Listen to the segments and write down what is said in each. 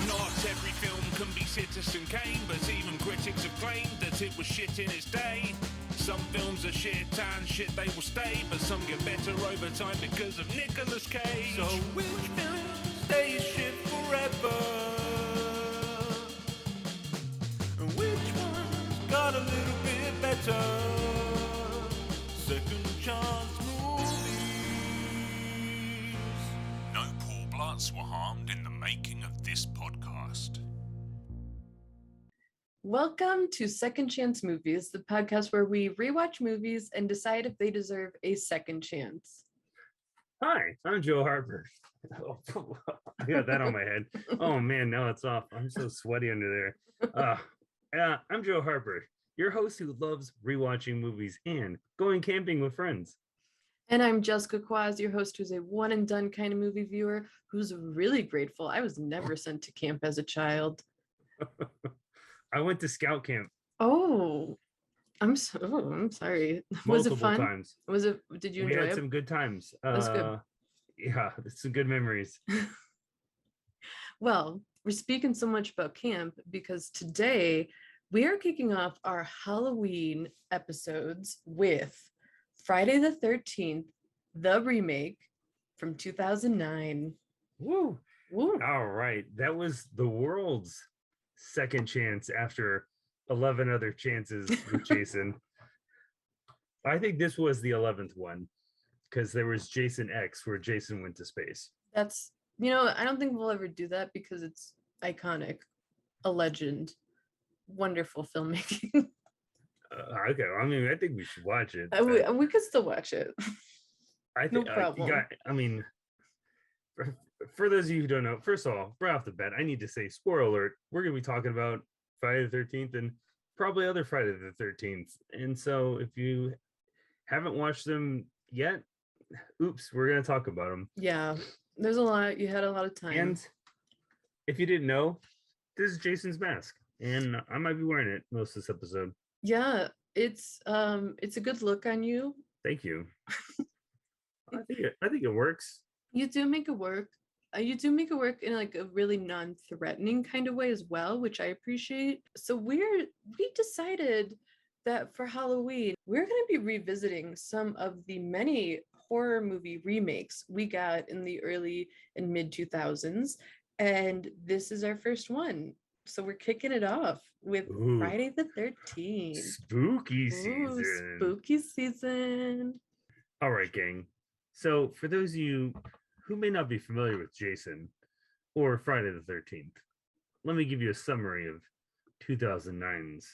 Not every film can be Citizen Kane, but even critics have claimed that it was shit in its day. Some films are shit and shit they will stay, but some get better over time because of Nicolas Cage. So which film stays shit forever? And which one's got a little bit better? Second chance movies. No poor bloods were harmed in the making of this podcast. Welcome to Second Chance Movies, the podcast where we rewatch movies and decide if they deserve a second chance. Hi, I'm Joe Harper. Oh, I got that on my head. Oh man, now it's off. I'm so sweaty under there. I'm Joe Harper, your host who loves rewatching movies and going camping with friends. And I'm Jessica Quaz, your host who's a one and done kind of movie viewer who's really grateful I was never sent to camp as a child. I went to scout camp. Oh, I'm sorry. Was it Multiple fun? times. Did you We enjoy had it? some good times. That's good. Yeah, it's some good memories. Well, we're speaking so much about camp because today we are kicking off our Halloween episodes with Friday the 13th, the remake from 2009. Woo! Woo. All right, that was the world's second chance after 11 other chances with Jason. I think this was the 11th one because there was Jason X where Jason went to space. That's, I don't think we'll ever do that because it's iconic, a legend, wonderful filmmaking. Okay, I mean, I think we should watch it. We could still watch it. I think, no problem. For those of you who don't know, first of all, right off the bat, I need to say, spoiler alert, we're going to be talking about Friday the 13th and probably other Friday the 13th. And so if you haven't watched them yet, oops, we're going to talk about them. Yeah, there's a lot. You had a lot of time. And if you didn't know, this is Jason's mask. And I might be wearing it most of this episode. Yeah, it's a good look on you. Thank you. I think it works. You do make it work. You do make it work in like a really non-threatening kind of way as well, which I appreciate. So we decided that for Halloween, we're going to be revisiting some of the many horror movie remakes we got in the early and mid 2000s. And this is our first one. So we're kicking it off with Friday the 13th. Spooky season. Spooky season. All right, gang. So for those of you who may not be familiar with Jason or Friday the 13th, let me give you a summary of 2009's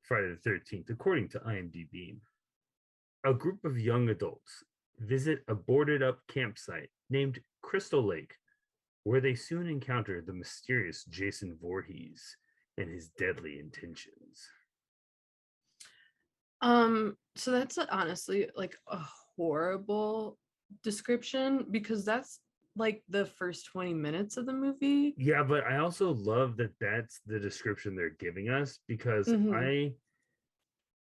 Friday the 13th, according to IMDb. A group of young adults visit a boarded up campsite named Crystal Lake, where they soon encounter the mysterious Jason Voorhees and his deadly intentions. So that's honestly like a horrible description because that's like the first 20 minutes of the movie. Yeah, but I also love that that's the description they're giving us because I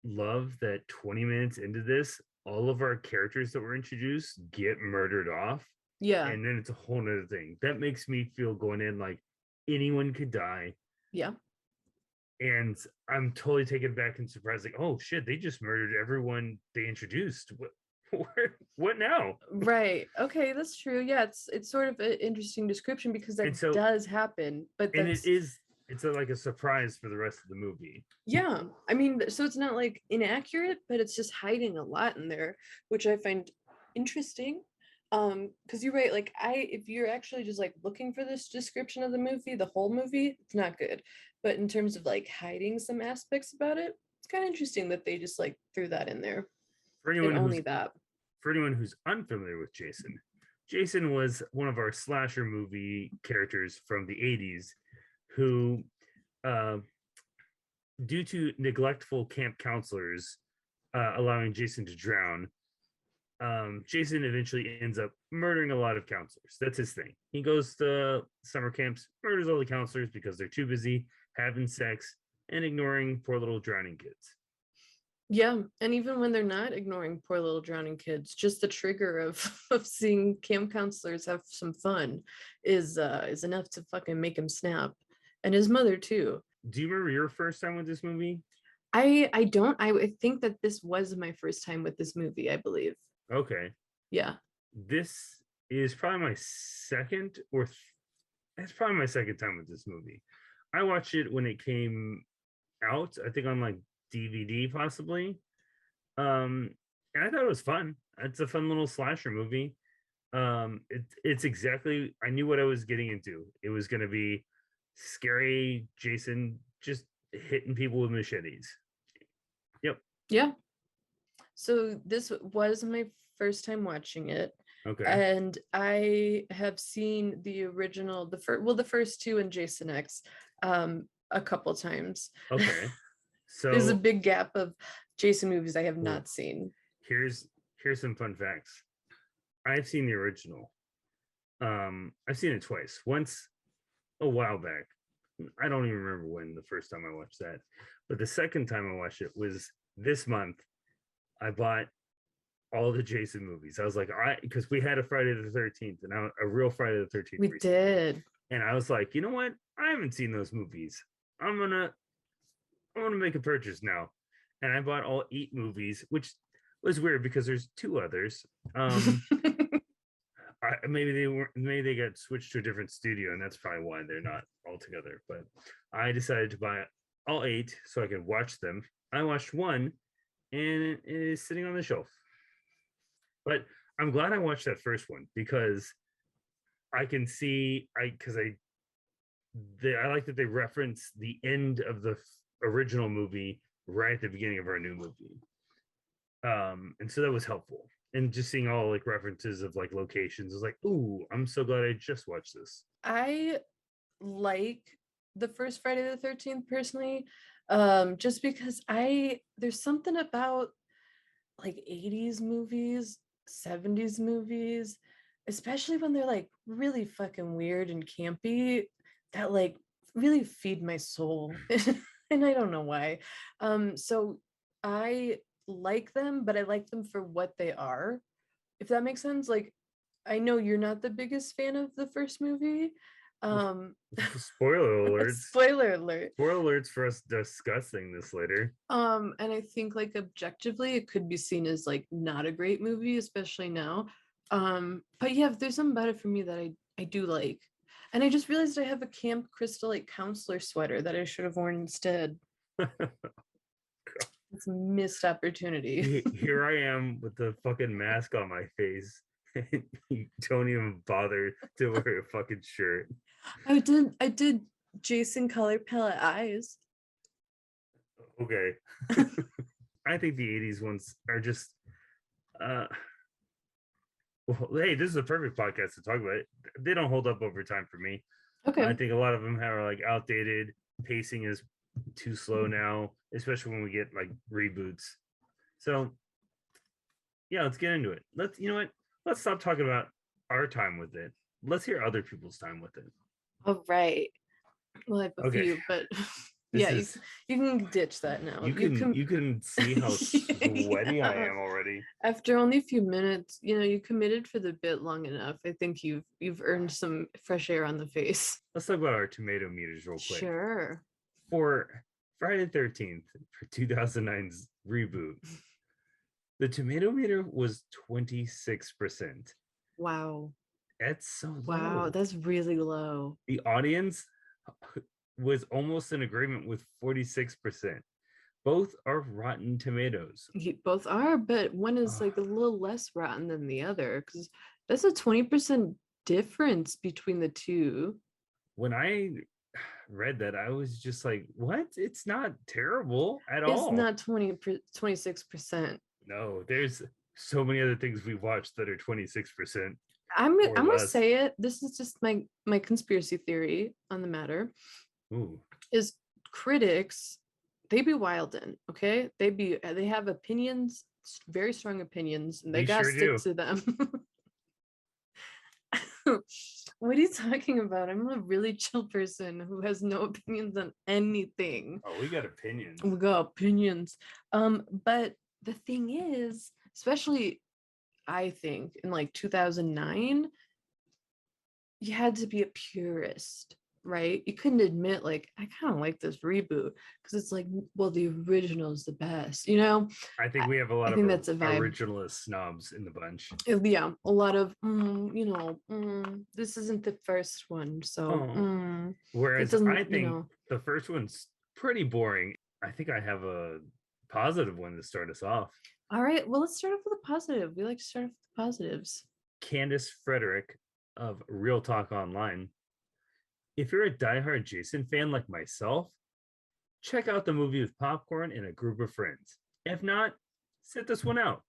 love that 20 minutes into this, all of our characters that were introduced get murdered off. Yeah. And then it's a whole nother thing. That makes me feel going in like anyone could die. Yeah. And I'm totally taken back and surprised, like, oh shit, they just murdered everyone they introduced. What now? Right. Okay, that's true. Yeah, it's sort of an interesting description because that does happen. But it's like a surprise for the rest of the movie. Yeah. I mean, so it's not like inaccurate, but it's just hiding a lot in there, which I find interesting. Because you're right, like if you're actually just like looking for this description of the movie, the whole movie, it's not good. But in terms of like hiding some aspects about it, it's kind of interesting that they just like threw that in there. For anyone who's unfamiliar with Jason, Jason was one of our slasher movie characters from the 80s who, due to neglectful camp counselors allowing Jason to drown, Jason eventually ends up murdering a lot of counselors. That's his thing. He goes to summer camps, murders all the counselors because they're too busy having sex and ignoring poor little drowning kids. Yeah, and even when they're not ignoring poor little drowning kids, just the trigger of of seeing camp counselors have some fun is enough to fucking make him snap. And his mother too. Do you remember your first time with this movie? I don't I think that this was my first time with this movie, I believe. Okay. Yeah. This is probably my second or it's probably my second time with this movie. I watched it when it came out, I think on like DVD possibly. And I thought it was fun. It's a fun little slasher movie. It's exactly, I knew what I was getting into. It was going to be scary Jason just hitting people with machetes. Yep. Yeah. So this was my first time watching it. Okay. And I have seen the original, the first two in Jason X a couple times. Okay. So There's a big gap of Jason movies I have Cool. not seen. here's some fun facts. I've seen the original. I've seen it twice. Once a while back. I don't even remember when the first time I watched that. But the second time I watched it was this month. I bought all the Jason movies. I was like, because we had a Friday the 13th and a real Friday the 13th. We recently. did. And I was like, you know what? I haven't seen those movies. I'm gonna make a purchase now. And I bought all 8 movies, which was weird because there's 2 others. Maybe they got switched to a different studio, and that's probably why they're not all together. But I decided to buy all 8 so I could watch them. I watched one, and it is sitting on the shelf. But I'm glad I watched that first one because I can see I like that they reference the end of the original movie right at the beginning of our new movie. And so that was helpful. And just seeing all like references of like locations is like, ooh, I'm so glad I just watched this. I like the first Friday the 13th personally, just because there's something about like 80s movies, 70s movies, especially when they're like really fucking weird and campy, that like really feed my soul. And I don't know why. So I like them, but I like them for what they are, if that makes sense. Like, I know you're not the biggest fan of the first movie. Spoiler alerts. Spoiler alert. Spoiler alerts for us discussing this later. And I think like objectively it could be seen as like not a great movie, especially now. But yeah, there's something about it for me that I do like. And I just realized I have a Camp Crystal Lake counselor sweater that I should have worn instead. It's a missed opportunity. Here I am with the fucking mask on my face. You don't even bother to wear a fucking shirt. I did Jason color palette eyes. Okay. I think the 80s ones are just well, hey, this is a perfect podcast to talk about it. They don't hold up over time for me. Okay. I think a lot of them are like outdated. Pacing is too slow now, especially when we get like reboots. So yeah, let's get into it. Let's stop talking about our time with it. Let's hear other people's time with it. All right. Well, I have a few, but yeah, you can ditch that now. You can see how sweaty I am already. After only a few minutes, you committed for the bit long enough. I think you've earned some fresh air on the face. Let's talk about our tomato meters real quick. Sure. For Friday the 13th, for 2009's reboot, the tomato meter was 26%. Wow. That's so low. Wow, that's really low. The audience was almost in agreement with 46%. Both are Rotten Tomatoes. Both are, but one is like a little less rotten than the other because that's a 20% difference between the two. When I read that, I was just like, what? It's not terrible at all. It's not 26%. No, there's so many other things we watched that are 26%. I'm gonna say it. This is just my conspiracy theory on the matter. Ooh. Is critics, they be wildin', okay? They have opinions, very strong opinions, and they gotta stick to them. What are you talking about? I'm a really chill person who has no opinions on anything. Oh, we got opinions. We got opinions. But the thing is, especially I think in like 2009, you had to be a purist, right? You couldn't admit like I kind of like this reboot because it's like, well, the original is the best, you know? I think we have a lot I of think that's a vibe. originalist snobs in the bunch. Yeah, a lot of this isn't the first one, so it Whereas doesn't, I think the first one's pretty boring. I think I have a positive one to start us off. All right, well, let's start off with a positive. We like to start off with the positives. Candace Frederick of Real Talk Online. If you're a diehard Jason fan like myself, check out the movie with popcorn and a group of friends. If not, sit this one out.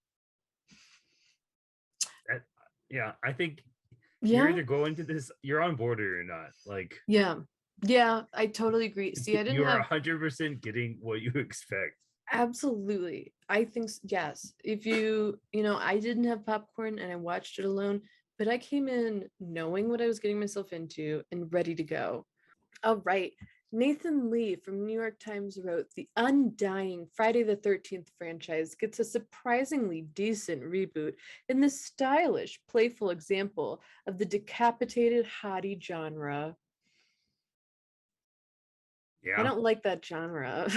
I think you're either going to this, you're on board or you're not. Like, yeah, I totally agree. See, I didn't you are have 100% getting what you expect. absolutely. I think yes. If I didn't have popcorn and I watched it alone, but I came in knowing what I was getting myself into and ready to go. All right. Nathan Lee from New York Times wrote the undying Friday the 13th franchise gets a surprisingly decent reboot in this stylish, playful example of the decapitated hottie genre. Yeah. I don't like that genre.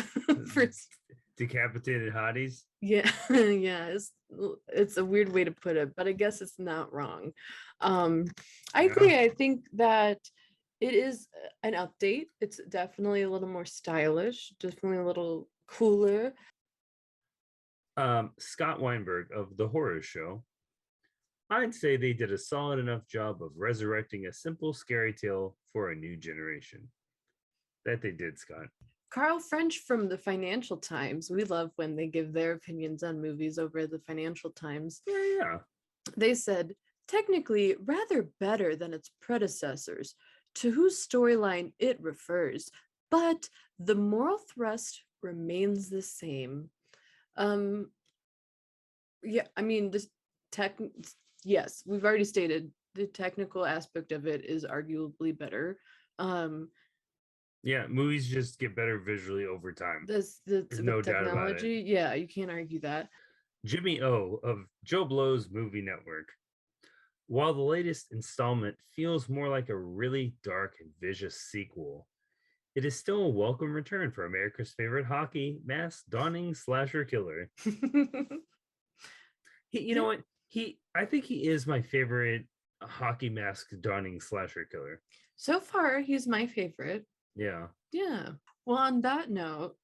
Decapitated hotties. Yeah, yeah, it's a weird way to put it, but I guess it's not wrong. I agree. I think that it is an update. It's definitely a little more stylish, definitely a little cooler. Scott Weinberg of The Horror Show. I'd say they did a solid enough job of resurrecting a simple, scary tale for a new generation. That they did, Scott. Carl French from the Financial Times. We love when they give their opinions on movies over the Financial Times. Yeah. They said, technically, rather better than its predecessors, to whose storyline it refers, but the moral thrust remains the same. Yeah, I mean, yes, we've already stated the technical aspect of it is arguably better. Yeah, movies just get better visually over time. There's no doubt about it. Yeah, you can't argue that. Jimmy O of Joe Blow's Movie Network. While the latest installment feels more like a really dark and vicious sequel, it is still a welcome return for America's favorite hockey mask donning slasher killer. You know what? I think he is my favorite hockey mask donning slasher killer. So far, he's my favorite. Yeah. Well, on that note,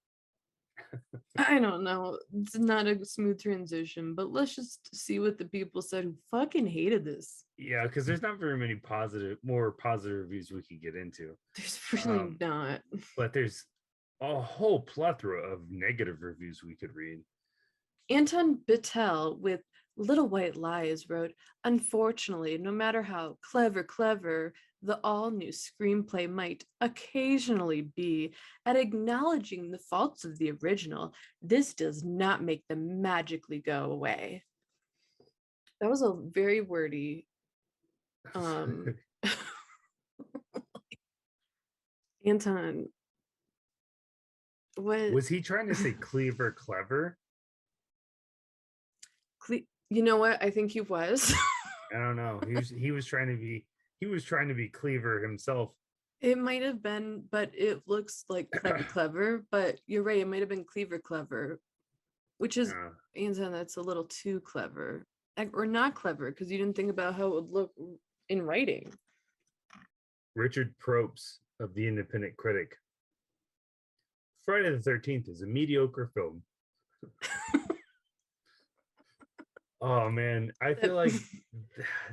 I don't know. It's not a smooth transition, but let's just see what the people said who fucking hated this. Yeah, because there's not very many more positive reviews we could get into. There's really not. But there's a whole plethora of negative reviews we could read. Anton Bittel with Little White Lies wrote, unfortunately, no matter how clever the all-new screenplay might occasionally be at acknowledging the faults of the original, this does not make them magically go away. That was a very wordy Anton, what was he trying to say? Clever clever? You know what? I think he was. I don't know. He was trying to be clever himself. It might have been, but it looks like clever. But you're right. It might have been clever, which is Anton. That's a little too clever, or not clever, because you didn't think about how it would look in writing. Richard Probst of The Independent Critic. Friday the 13th is a mediocre film. Oh man, I feel like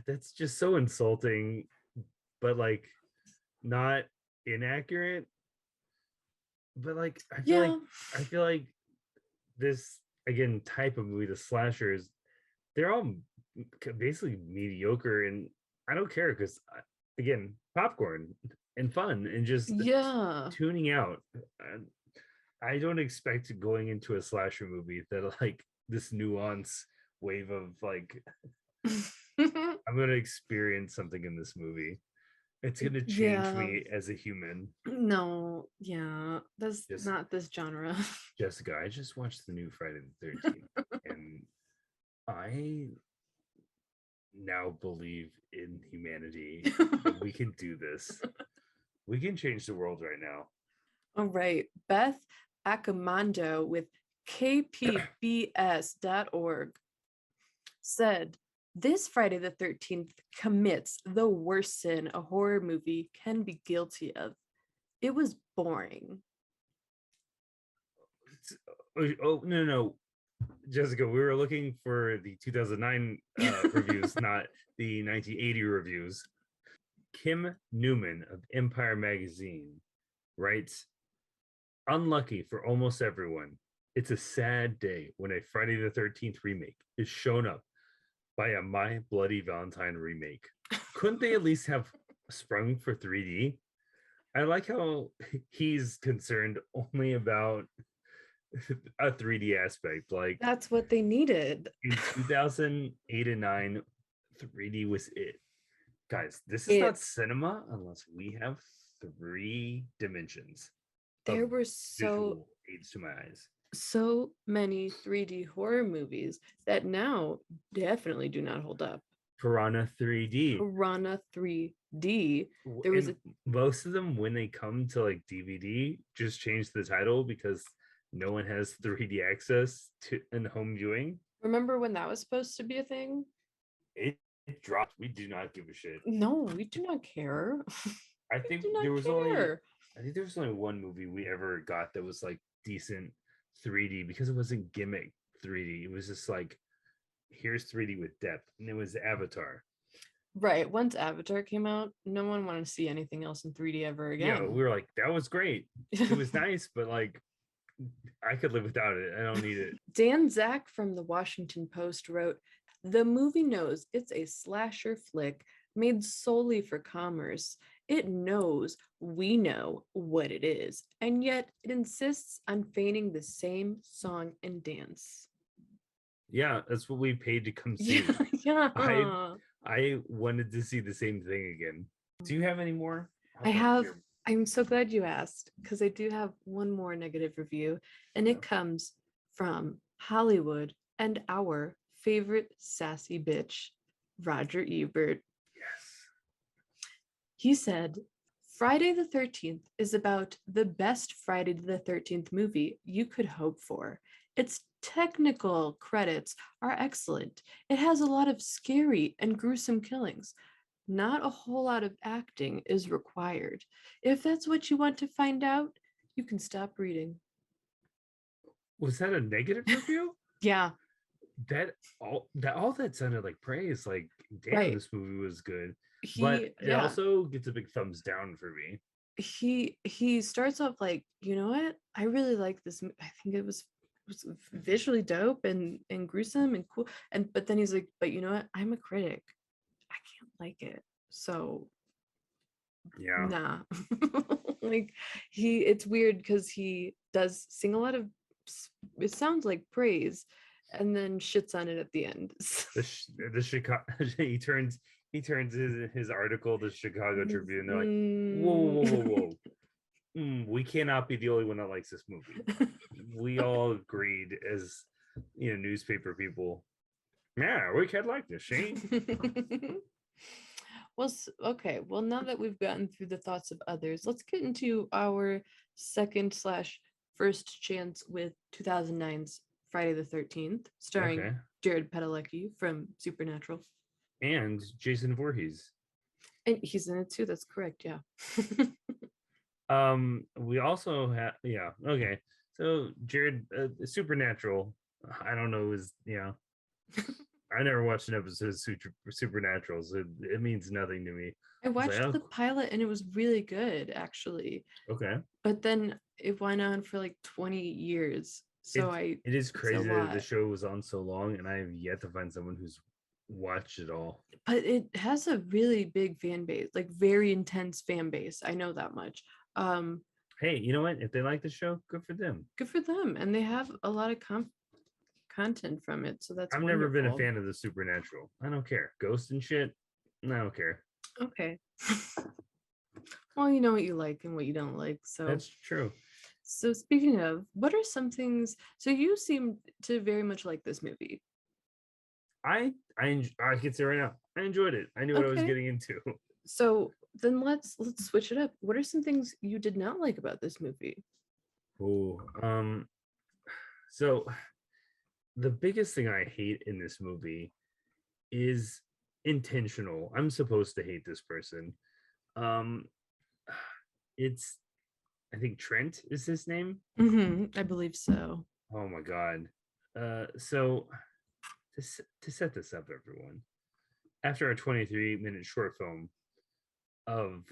that's just so insulting, but like not inaccurate. But like I feel like this again type of movie, the slashers, they're all basically mediocre, and I don't care because again, popcorn and fun and just tuning out. I don't expect going into a slasher movie that like this nuance wave of like I'm gonna experience something in this movie. It's gonna change Yeah. me as a human. No, yeah, that's Just not this genre. Jessica, I just watched the new Friday the 13th, and I now believe in humanity that we can do this. We can change the world right now. All right, Beth Accomando with kpbs.org said, this Friday the 13th commits the worst sin a horror movie can be guilty of. It was boring. Oh, no. Jessica, we were looking for the 2009 reviews, not the 1980 reviews. Kim Newman of Empire Magazine writes, unlucky for almost everyone, it's a sad day when a Friday the 13th remake is shown up by a My Bloody Valentine remake. Couldn't they at least have sprung for 3D? I like how he's concerned only about a 3D aspect. Like, That's what they needed. in 2008 and 9, 3D was it. Guys, this is not cinema unless we have 3 dimensions. There of were visual aids to my eyes. so many 3D horror movies that now definitely do not hold up. Piranha 3D. Piranha 3D. There was most of them, when they come to like DVD, just change the title because no one has 3D access to in home viewing. Remember when that was supposed to be a thing? It dropped. We do not give a shit. No, we do not care. I think there was only one movie we ever got that was like decent 3D because it wasn't gimmick 3D. It was just like, here's 3D with depth, and it was Avatar. Right. Once Avatar came out, no one wanted to see anything else in 3D ever again. Yeah, we were like, that was great. It was nice, but like, I could live without it. I don't need it. Dan Zach from the Washington Post wrote, the movie knows it's a slasher flick made solely for commerce. It knows we know what it is, and yet it insists on feigning the same song and dance. Yeah, that's what we paid to come see. Yeah. I wanted to see the same thing again. Do you have any more? I'm so glad you asked, because I do have one more negative review, and it comes from Hollywood and our favorite sassy bitch, Roger Ebert. Yes. He said, Friday the 13th is about the best Friday the 13th movie you could hope for. Its technical credits are excellent. It has a lot of scary and gruesome killings. Not a whole lot of acting is required. If that's what you want to find out, you can stop reading. Was that a negative review? Yeah. All that sounded like praise. Like, damn, right. This movie was good. But it also gets a big thumbs down for me. He starts off like, you know what? I really like this. I think it was visually dope and gruesome and cool. But then he's like, but you know what? I'm a critic. I can't like it. So yeah. Nah. Like it's weird because he does sing a lot of, it sounds like praise, and then shits on it at the end. The Chicago he turns his article to Chicago Tribune. They're like, whoa. We cannot be the only one that likes this movie. We all agreed as newspaper people. Yeah, we can like this, Shane. Well, okay. Well, now that we've gotten through the thoughts of others, let's get into our second/first chance with 2009's Friday the 13th, starring Jared Padalecki from Supernatural. And Jason Voorhees. And he's in it too. That's correct. Yeah. We also have, okay. So Jared, Supernatural, I don't know, I never watched an episode of Supernatural, so it means nothing to me. I watched the pilot and it was really good, actually. Okay. But then it went on for like 20 years. So it is crazy that the show was on so long, and I have yet to find someone who's watched it all. But it has a really big fan base, like very intense fan base. I know that much. Hey, you know what? If they like the show, good for them. Good for them. And they have a lot of content from it. So that's I've never been a fan of the Supernatural. I don't care. Ghost and shit. I don't care. Okay. Well, you know what you like and what you don't like. That's true. So speaking of, what are some things? So you seem to very much like this movie. I can say right now, I enjoyed it. I knew what I was Okay. getting into. So then let's switch it up. What are some things you did not like about this movie? Oh, so the biggest thing I hate in this movie is intentional. I'm supposed to hate this person. Um, it's I think Trent is his name. I believe so. Oh my god. So to set this up, everyone, after a 23-minute short film of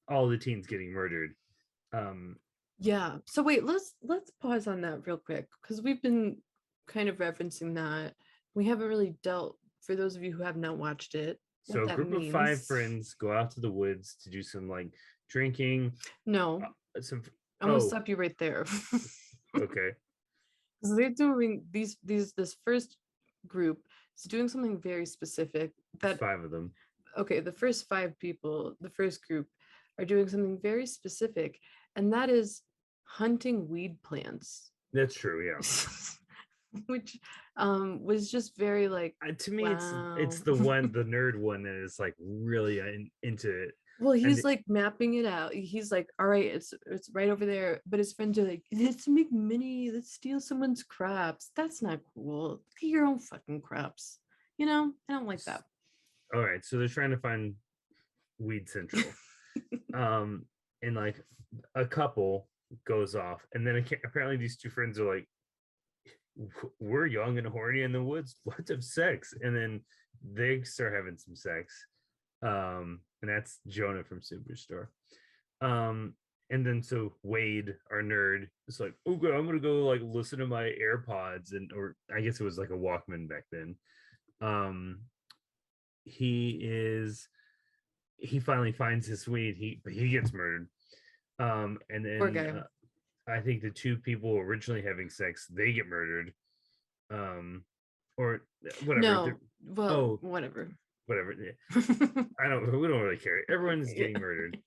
all the teens getting murdered, um, Yeah. So wait, let's pause on that real quick because we've been kind of referencing that. We haven't really dealt, for those of you who have not watched it, so what a that group of 5 means. friends go out to the woods to do some like drinking. No, Some I'm gonna oh, stop you right there. okay, Because they're doing this first group is doing something very specific there's that 5 of them. okay, the first 5 people, the first group, are doing something very specific, and that is hunting weed plants. That's true, yeah. Which was just very like, To me, it's wow. the nerd one that is like really into it. Well, And he's like mapping it out. He's like, all right, it's right over there. But his friends are like, let's make mini, let's steal someone's crops. That's not cool. Get your own fucking crops. You know, I don't like that. all right, so they're trying to find Weed Central. And like a couple goes off, and then apparently these 2 friends are like, we're young and horny in the woods, let's have sex. And then they start having some sex. And that's Jonah from Superstore. um and then so Wade, our nerd, is like, okay, I'm gonna go like listen to my AirPods, and or I guess it was like a Walkman back then. um he finally finds his weed. He gets murdered. And Poor then guy. I think the 2 people originally having sex, they get murdered. Or whatever. No, well, Oh, whatever. whatever. We don't really care. Everyone's Yeah. getting murdered.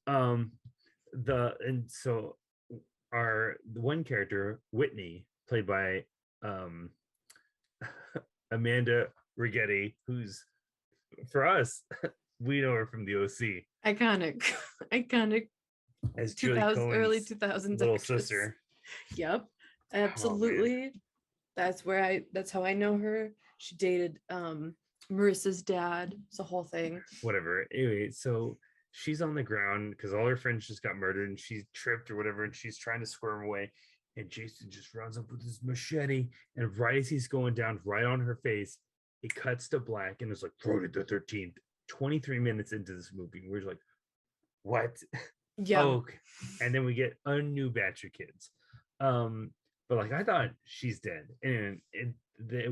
And so the one character, Whitney, played by um Amanda Rigetti, who's, for us, we know her from the OC Iconic. Iconic as Julie 2000 early Cohen's 2000s little actress. sister. Yep. Oh man, Absolutely. That's how I know her. She dated Marissa's dad. It's a whole thing. whatever. Anyway, so she's on the ground because all her friends just got murdered, and she's tripped or whatever, and she's trying to squirm away. And Jason just runs up with his machete, and right as he's going down, right on her face, it cuts to black, and it's like Friday the 13th. 23 minutes into this movie, we're like, what? Yeah. Oh, and then we get a new batch of kids. But like I thought she's dead, and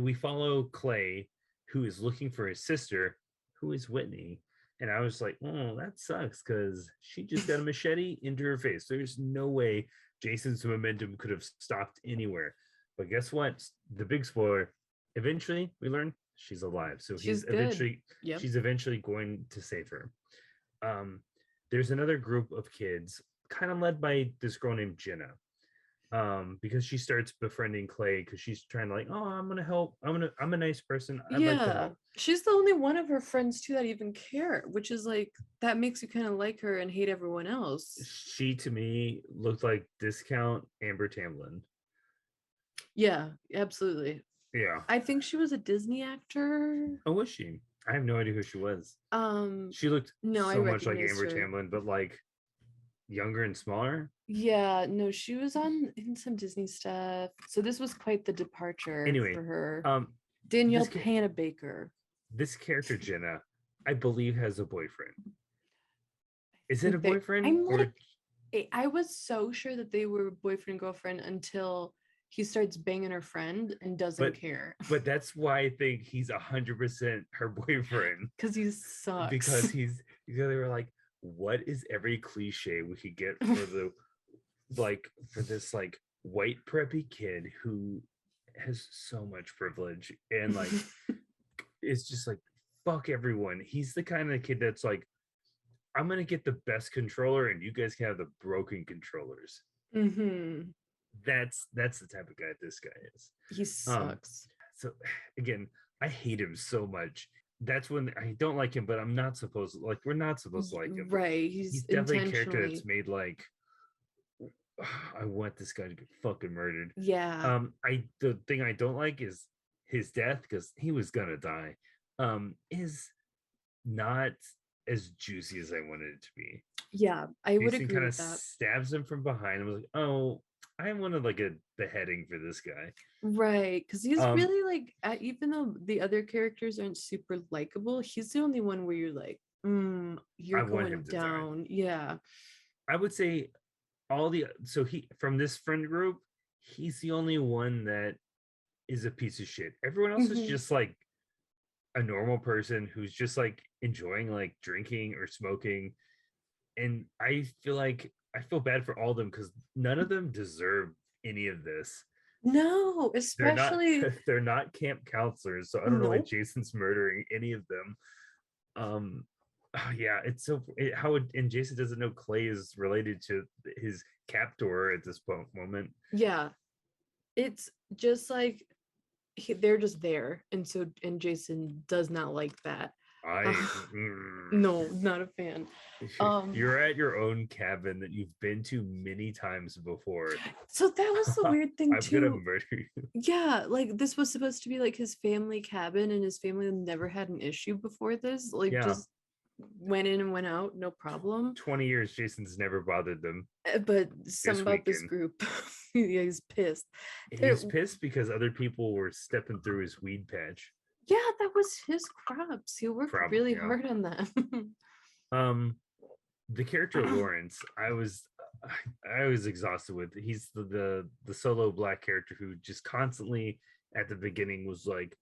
we follow Clay, who is looking for his sister, who is Whitney. And I was like, oh, that sucks, because she just got a machete into her face. There's no way Jason's momentum could have stopped anywhere. But guess what? The big spoiler, eventually we learn she's alive. So She's good. Yep. she's eventually going to save her. There's another group of kids, kind of led by this girl named Jenna. Because she starts befriending Clay because she's trying to like, oh, I'm gonna help. I'm a nice person. I'd like to Yeah. help. She's the only one of her friends too that even care, which is like that makes you kind of like her and hate everyone else. She to me looked like discount Amber Tamblyn. Yeah, absolutely. Yeah. I think she was a Disney actor. Oh, was she? I have no idea who she was. She looked No, I so much like recognized Amber her. Tamblyn, but like younger and smaller. Yeah, no, she was on in some Disney stuff. So this was quite the departure Anyway, for her. um, Danielle this Panabaker. this character Jenna, I believe, has a boyfriend. Is it a Think they- boyfriend I'm or? like, I was so sure that they were boyfriend and girlfriend until he starts banging her friend and doesn't care But that's why I think he's 100% her boyfriend, because he sucks. because they were like, what is every cliche we could get for the for this like white preppy kid who has so much privilege and like it's just like fuck everyone. He's the kind of kid that's like, I'm gonna get the best controller, and you guys can have the broken controllers. Mm-hmm. That's the type of guy this guy is. He sucks. So again, I hate him so much. That's when I don't like him, but I'm not supposed to like. We're not supposed to like him. Right. He's He's definitely a character intentionally. that's made like, I want this guy to get fucking murdered. Yeah. The thing I don't like is his death, because he was gonna die. Is not as juicy as I wanted it to be. Yeah, I would Jason agree kind of with that. stabs him from behind and was like, "Oh, I wanted like a beheading for this guy." Right, because he's Um, really like, even though the other characters aren't super likable, he's the only one where you're like, I you're want going him to die. down. Yeah. I would say he from this friend group, he's the only one that is a piece of shit. Everyone else is Mhm. just like a normal person who's just like enjoying like drinking or smoking. And I feel bad for all of them because none of them deserve any of this. No, They're not especially they're not camp counselors, so I don't know why nope. Jason's murdering any of them. Yeah, it's so how and Jason doesn't know Clay is related to his captor at this moment. Yeah, it's just like they're just there, and Jason does not like that. I No, not a fan. You're at your own cabin that you've been to many times before. So that was the weird thing I'm gonna too. murder you. Yeah, like this was supposed to be like his family cabin, and his family never had an issue before this. Like Yeah, just went in and went out, no problem. 20 years, Jason's never bothered them. But some This about this weekend, group, yeah, he's pissed. There, he's pissed because other people were stepping through his weed patch. yeah, that was his crops. He worked Probably, really yeah. hard on that. The character Lawrence, I was exhausted with. He's the solo black character who just constantly at the beginning was like,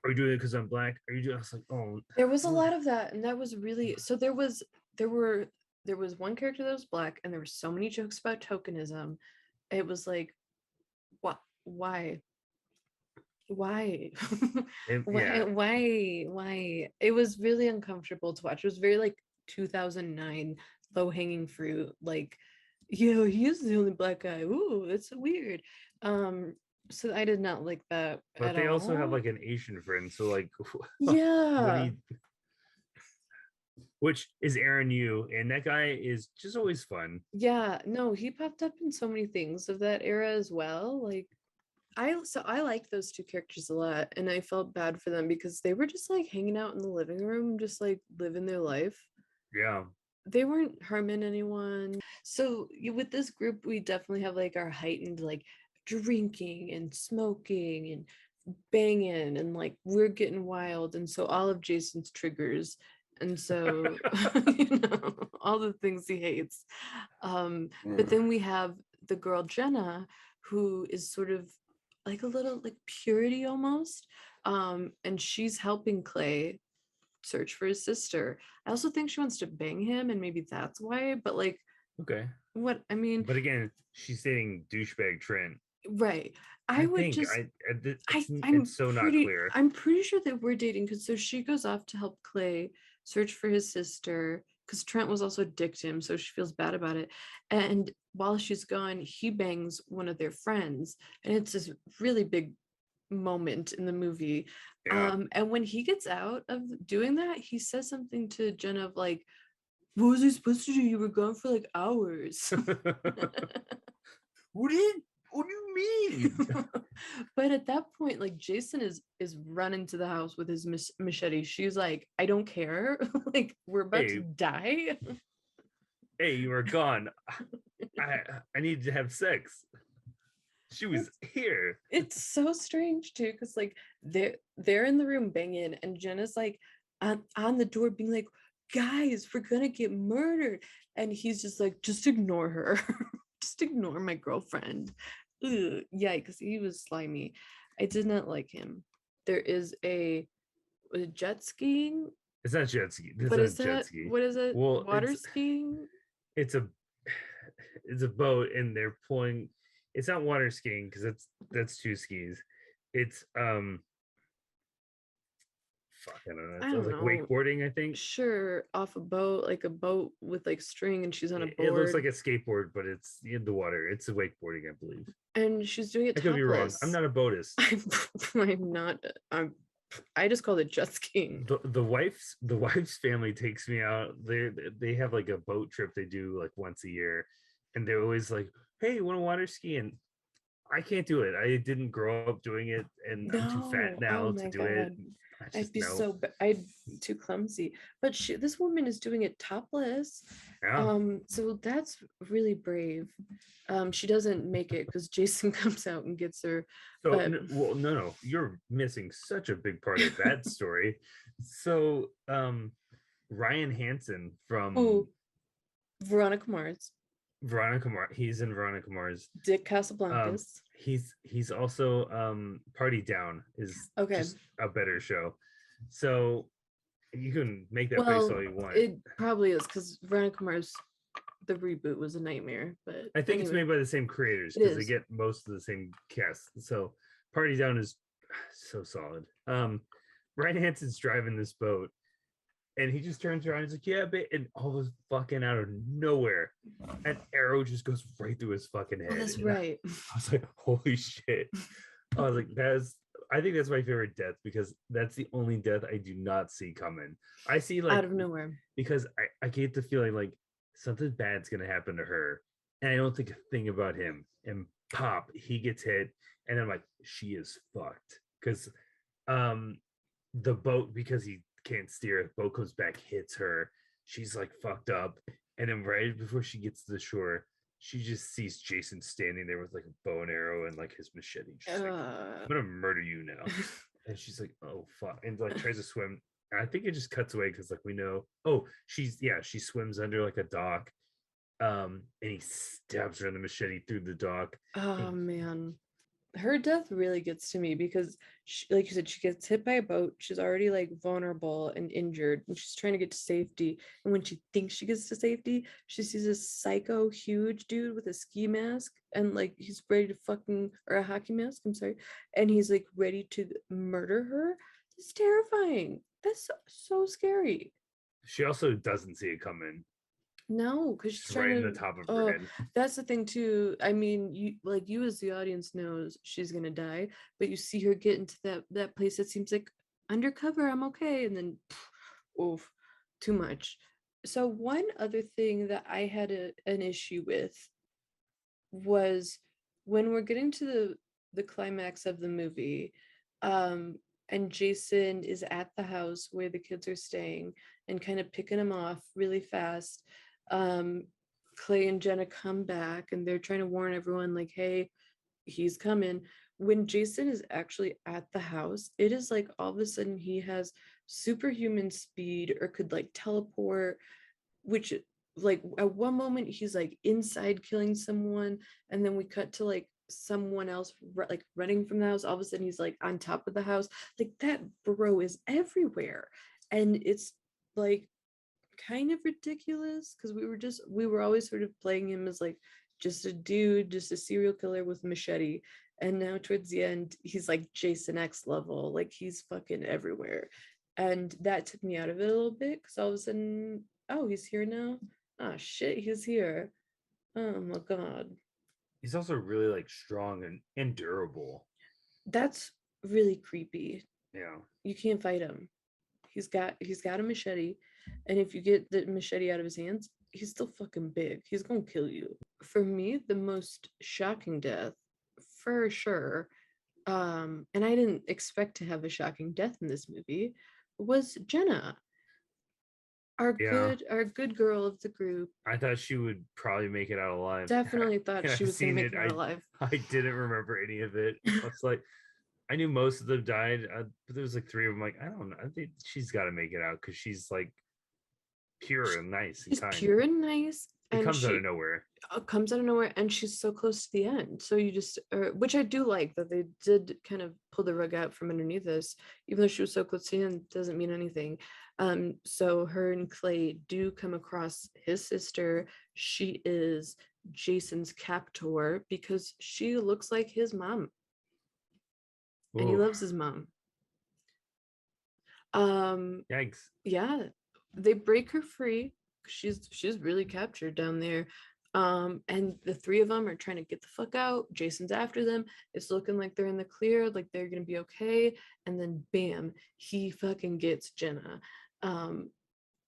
"Are you doing it because I'm black? Are you doing?" I was like, "Oh." There was a lot of that, and that was really so. There was one character that was black, and there were so many jokes about tokenism. It was like, what? Why? Why? Yeah, Why? It was really uncomfortable to watch. It was very like 2009 low hanging fruit. Like, he's the only black guy. Ooh, that's so weird. So I did not like that but at they also have all. like an Asian friend, so like, what do Yeah. you? Which is Aaron Yu, and that guy is just always fun. Yeah, no, he popped up in so many things of that era as well. Like I like those two characters a lot, and I felt bad for them because they were just like hanging out in the living room, just like living their life. Yeah, They weren't harming anyone. So with this group, we definitely have like our heightened like drinking and smoking and banging, and like we're getting wild, and so all of Jason's triggers, and so all the things he hates. But then we have the girl Jenna, who is sort of like a little like purity almost, and she's helping Clay search for his sister. I also think she wants to bang him, and maybe that's why, but like okay. what I mean, But again, she's dating douchebag Trent. right. I I would think just it's so not clear. I'm pretty sure that we're dating, because so she goes off to help Clay search for his sister, because Trent was also a dick to him, so she feels bad about it. And while she's gone, he bangs one of their friends, and it's this really big moment in the movie. Yeah. And when he gets out of doing that, he says something to Jenna of like, what was I supposed to do? You were gone for like hours. What do you mean? But at that point, like Jason is running to the house with his machete. She's like, I don't care. Like we're about to Hey, die. hey, you were gone. I need to have sex. She was here. It's so strange too, because like they're in the room banging, and Jenna's like on the door being like, guys, we're gonna get murdered. And he's just like, just ignore her. Just ignore my girlfriend. Ugh, yikes, he was slimy. I did not like him. There is a jet skiing. It's not jet ski. This What is is jet that? ski. What is it? Well, Water skiing? it's a it's a boat, and they're pulling. It's not water skiing because that's two skis. It's fuck, I don't know. I It sounds don't like know. wakeboarding, I think. Sure, off a boat, like a boat with like string, and she's on a It looks like board, a skateboard, but it's in the water. It's a wakeboarding, I believe. and she's doing it I could be wrong. topless. I'm not a boatist. I'm not. I just called it jet skiing. The wife's family takes me out. They have like a boat trip they do like once a year, and they're always like, "Hey, you want to water ski?" And I can't do it. I didn't grow up doing it, and I'm too fat No, oh now to my do it. god, I I'd just be no. so I'd too clumsy. But this woman is doing it topless. Yeah. So that's really brave. She doesn't make it because Jason comes out and gets her. So But well, no, you're missing such a big part of that story. So Ryan Hansen from oh, Veronica Mars, Veronica Mars, he's in Veronica Mars. Dick Casablancas. He's also Party Down is Okay. just a better show. So you can make that face Well, all you want. it probably is because Veronica Mars, the reboot was a nightmare. But I think it's made by the same creators It because they is. get most of the same cast. So Party Down is so solid. Ryan Hansen's driving this boat and he just turns around and he's like, yeah, babe. And all of fucking out of nowhere, an arrow just goes right through his fucking head. Oh, that's And right. I was like, holy shit. I was like, I think that's my favorite death because that's the only death I do not see coming. I see like Out of nowhere. because I get the feeling like something bad's gonna happen to her, and I don't think a thing about him. And pop, he gets hit, and I'm like, she is fucked. Because the boat, because he can't steer, the boat comes back, hits her, she's like fucked up, and then right before she gets to the shore, she just sees Jason standing there with like a bow and arrow and like his machete. She's like, I'm gonna murder you now. And she's like, oh fuck, and like tries to swim. I think it just cuts away because like we know, oh, she swims under like a dock, and he stabs her in the machete through the dock. Oh man, her death really gets to me because she, like you said, she gets hit by a boat. She's already like vulnerable and injured, and she's trying to get to safety. And when she thinks she gets to safety, she sees this psycho huge dude with a ski mask and like he's ready to fucking, or a hockey mask, I'm sorry, and he's like ready to murder her. It's terrifying. That's so scary. She also doesn't see it coming. No, because she's She's trying right in to. the top of her Oh, head. that's the thing too. I mean, you as the audience knows she's gonna die, but you see her get into that place that seems like undercover. I'm okay, and then, oof, too much. So one other thing that I had an issue with was when we're getting to the climax of the movie, and Jason is at the house where the kids are staying and kind of picking them off really fast. um Clay and Jenna come back and they're trying to warn everyone like, hey, he's coming. When Jason is actually at the house, it is like all of a sudden he has superhuman speed or could like teleport, which like at one moment he's like inside killing someone, and then we cut to like someone else like running from the house. All of a sudden he's like on top of the house. Like that bro is everywhere, and it's like kind of ridiculous because we were always sort of playing him as like just a dude, just a serial killer with a machete, and now towards the end he's like Jason X level, like he's fucking everywhere. And that took me out of it a little bit because all of a sudden, oh, he's here now. Oh shit, he's here. Oh my god. He's also really like strong and durable. That's really creepy. Yeah. You can't fight him. He's got a machete, and if you get the machete out of his hands, he's still fucking big. He's gonna kill you. For me, the most shocking death, for sure, and I didn't expect to have a shocking death in this movie, was Jenna, Yeah. our good girl of the group. I thought she would probably make it out alive. Definitely thought And she I've was gonna seen make it. it out alive. I didn't remember any of it. I was like, I knew most of them died, but there was like three of them. Like, I don't know. I think she's got to make it out because she's like pure and nice and She's kind. pure and nice, It and comes out she of nowhere. comes out of nowhere, and she's so close to the end. So you just, which I do like that they did kind of pull the rug out from underneath us, even though she was so close to the end, doesn't mean anything. So her and Clay do come across his sister. She is Jason's captor because she looks like his mom, and he Ooh. loves his mom. Yikes. Yeah, they break her free. She's really captured down there. And the three of them are trying to get the fuck out. Jason's after them. It's looking like they're in the clear, like they're gonna be okay. And then bam, he fucking gets Jenna.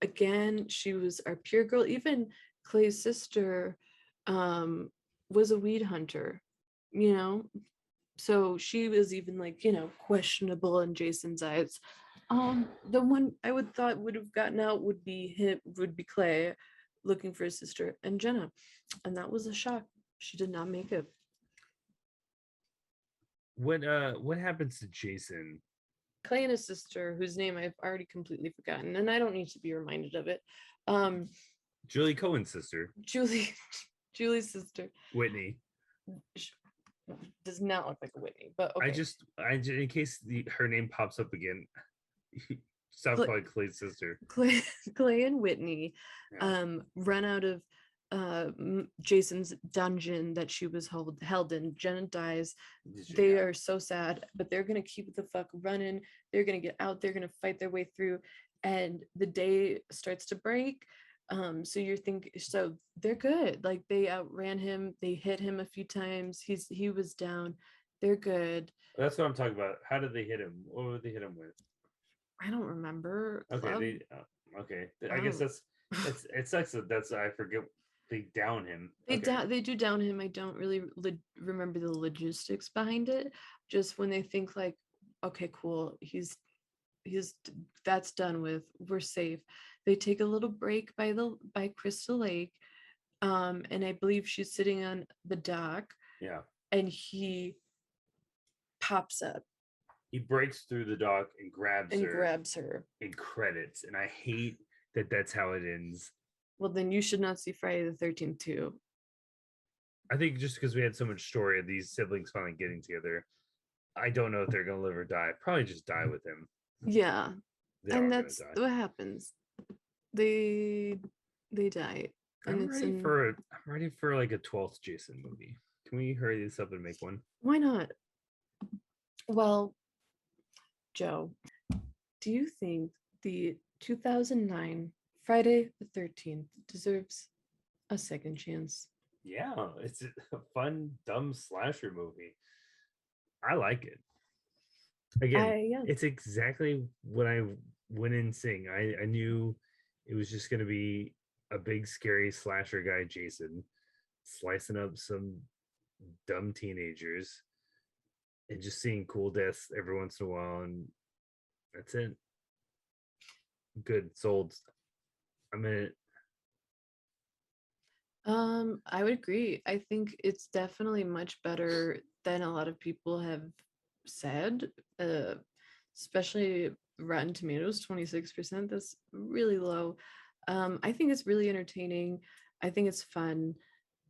Again, she was our pure girl. Even Clay's sister was a weed hunter, you know. So she was even like, questionable in Jason's eyes. The one I would thought would have gotten out would be Clay looking for his sister and Jenna. And that was a shock. She did not make it. What happens to Jason? Clay and his sister, whose name I've already completely forgotten, and I don't need to be reminded of it. Julie Cohen's sister. Julie's sister. Whitney. Does not look like a Whitney, but okay. I in case her name pops up again, stop calling Clay's sister. Clay and Whitney run out of Jason's dungeon that she was held in. Jenna dies. They are so sad, but they're gonna keep the fuck running. They're gonna get out. They're gonna fight their way through, and the day starts to break. So you're thinking, so they're good. Like they outran him. They hit him a few times. He was down. They're good. That's what I'm talking about. How did they hit him? What would they hit him with? I don't remember. Okay, okay. I guess it sucks that I forget. They down him. They do down him. I don't really remember the logistics behind it. Just when they think like, okay, cool, he's that's done with. We're safe. They take a little break by Crystal Lake, and I believe she's sitting on the dock. Yeah. And he pops up. He breaks through the dock and grabs her. In credits, and I hate that that's how it ends. Well, then you should not see Friday the 13th too. I think just because we had so much story of these siblings finally getting together, I don't know if they're gonna live or die. Probably just die with him. Yeah, and that's what happens. They die. I'm ready for like a 12th Jason movie. Can we hurry this up and make one? Why not? Well, Joe, do you think the 2009 Friday the 13th deserves a second chance? Yeah, it's a fun, dumb slasher movie. I like it. Again, It's exactly what I went in seeing. I knew it was just going to be a big, scary slasher guy, Jason, slicing up some dumb teenagers and just seeing cool deaths every once in a while. And that's it. Good. Sold. I'm in it. I would agree. I think it's definitely much better than a lot of people have said, especially Rotten Tomatoes, 26%. That's really low. I think it's really entertaining. I think it's fun.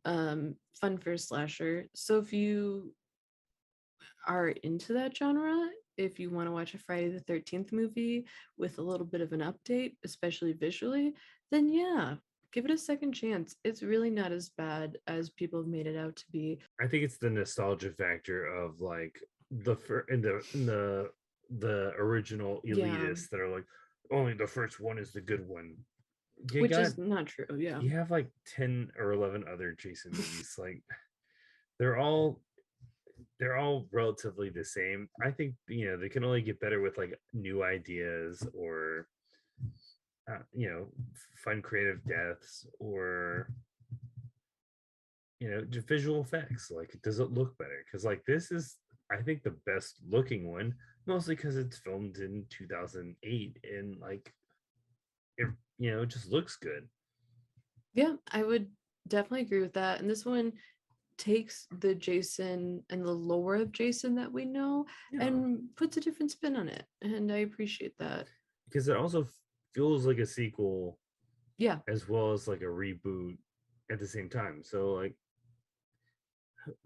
Fun for a slasher. So if you are into that genre, if you want to watch a Friday the 13th movie with a little bit of an update, especially visually, then yeah, give it a second chance. It's really not as bad as people have made it out to be. I think it's the nostalgia factor of like the original elitists that are like, only the first one is the good one. Which is not true. Yeah. You have like 10 or 11 other Jason movies. Like they're all relatively the same. I think, they can only get better with like new ideas or fun creative deaths or just visual effects. Like, does it look better? Because like this is, I think, the best looking one, mostly because it's filmed in 2008 and like it just looks good. Yeah, I would definitely agree with that. And this one takes the Jason and the lore of Jason that we know and puts a different spin on it, and I appreciate that because it also feels like a sequel, as well as like a reboot at the same time. So like,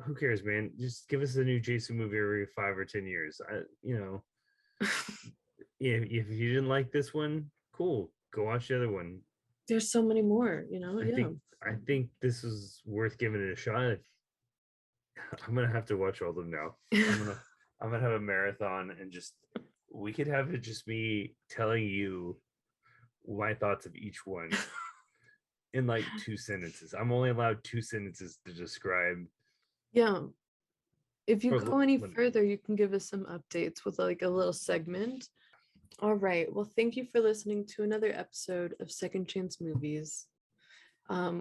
who cares, man? Just give us a new Jason movie every 5 or 10 years. If you didn't like this one, cool, go watch the other one. There's so many more, I think this is worth giving it a shot. I'm gonna have to watch all of them now. I'm gonna have a marathon and just We could have it just me telling you my thoughts of each one in like 2 sentences. I'm only allowed 2 sentences to describe. Yeah. If you Or go any limited. further, you can give us some updates with like a little segment. All right. Well, thank you for listening to another episode of Second Chance Movies.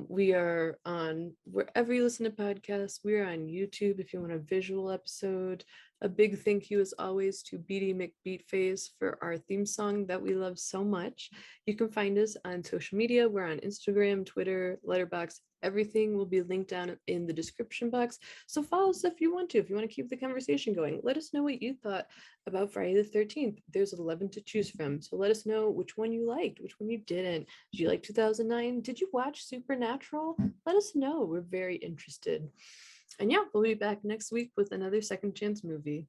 We are on wherever you listen to podcasts. We are on YouTube if you want a visual episode. A big thank you, as always, to Beaty McBeatface for our theme song that we love so much. You can find us on social media. We're on Instagram, Twitter, Letterboxd. Everything will be linked down in the description box. So follow us if you want to. If you want to keep the conversation going, let us know what you thought about Friday the 13th. There's 11 to choose from. So let us know which one you liked, which one you didn't. Did you like 2009? Did you watch Supernatural? Let us know. We're very interested. And yeah, we'll be back next week with another Second Chance movie.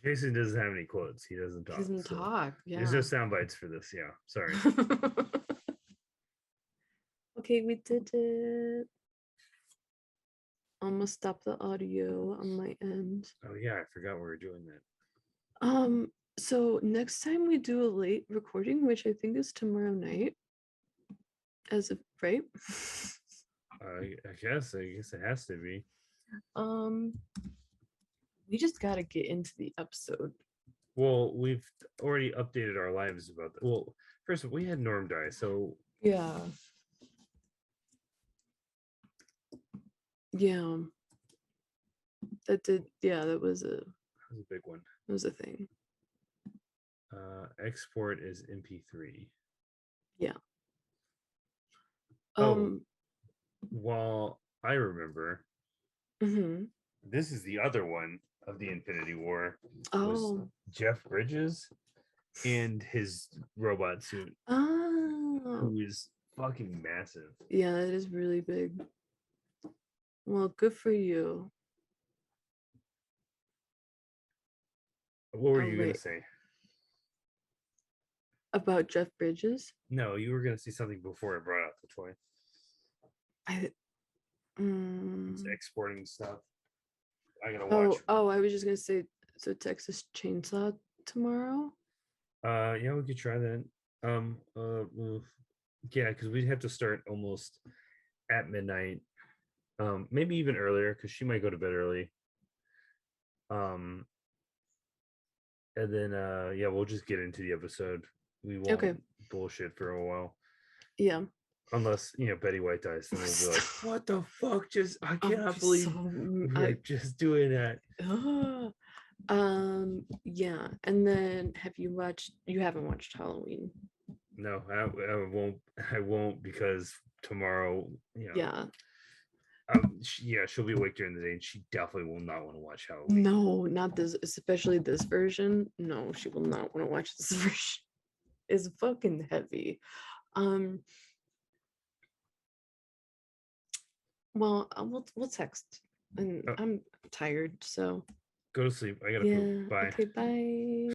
Jason doesn't have any quotes. He doesn't talk. He doesn't so talk. Yeah. There's no sound bites for this. Yeah. Sorry. Okay, we did it. Almost stop the audio on my end. Oh yeah, I forgot we were doing that. So next time we do a late recording, which I think is tomorrow night, as of right. I guess it has to be. We just gotta get into the episode. Well, we've already updated our lives about that. Well, first of all, we had Norm die, so Yeah. Yeah. That did. Yeah, that was a big one. That was a thing. Export is MP3. Yeah. Well, I remember. Mm-hmm. This is the other one of the Infinity War. Oh. Jeff Bridges and his robot suit. Oh. Who is fucking massive. Yeah, it is really big. Well, good for you. What were you gonna say? About Jeff Bridges? No, you were gonna say something before I brought out the toy. It's exporting stuff. I gotta watch. Oh, I was just gonna say, so Texas Chainsaw tomorrow? Yeah, we could try that. Yeah, because we'd have to start almost at midnight. Maybe even earlier, because she might go to bed early. And then yeah, we'll just get into the episode. We won't bullshit for a while. Yeah. Unless, Betty White dies, then we'll be like, what the fuck? I cannot believe we're just doing that. Yeah. And then you haven't watched Halloween? No, I won't because tomorrow, Yeah. She'll be awake during the day and she definitely will not want to watch Halloween. No, not this, especially this version. No, she will not want to watch this version. It's fucking heavy. Well, we'll text, and I'm tired, so go to sleep. I gotta poop. Bye. Okay, bye.